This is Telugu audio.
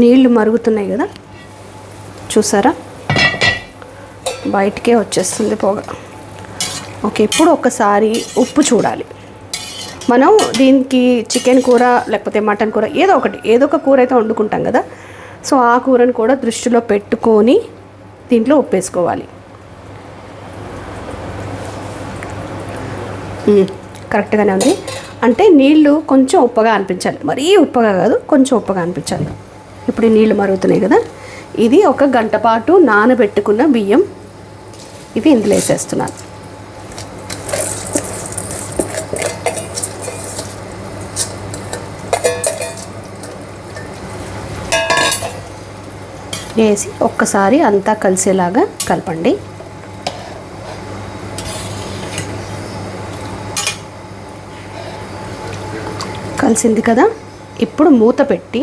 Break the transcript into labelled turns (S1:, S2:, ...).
S1: నీళ్లు మరుగుతున్నాయి కదా, చూసారా, బయటికే వచ్చేస్తుంది పొగ. ఓకే, ఇప్పుడు ఒకసారి ఉప్పు చూడాలి. మనం దీనికి చికెన్ కూర లేకపోతే మటన్ కూర ఏదో ఒక కూర అయితే వండుకుంటాం కదా, సో ఆ కూరను కూడా దృష్టిలో పెట్టుకొని దీంట్లో ఉప్పు వేసుకోవాలి. కరెక్ట్గానే ఉంది. అంటే నీళ్ళు కొంచెం ఉప్పగా అనిపించాలి, మరీ ఉప్పగా కాదు, కొంచెం ఉప్పగా అనిపించాలి. ఇప్పుడు ఈ నీళ్ళు మరుగుతున్నాయి కదా, ఇది 1 గంట పాటు నానబెట్టుకున్న బియ్యం ఇవి ఇందులో వేసేస్తున్నాను. వేసి ఒక్కసారి అంతా కలిసేలాగా కలపండి. కలిసింది కదా, ఇప్పుడు మూత పెట్టి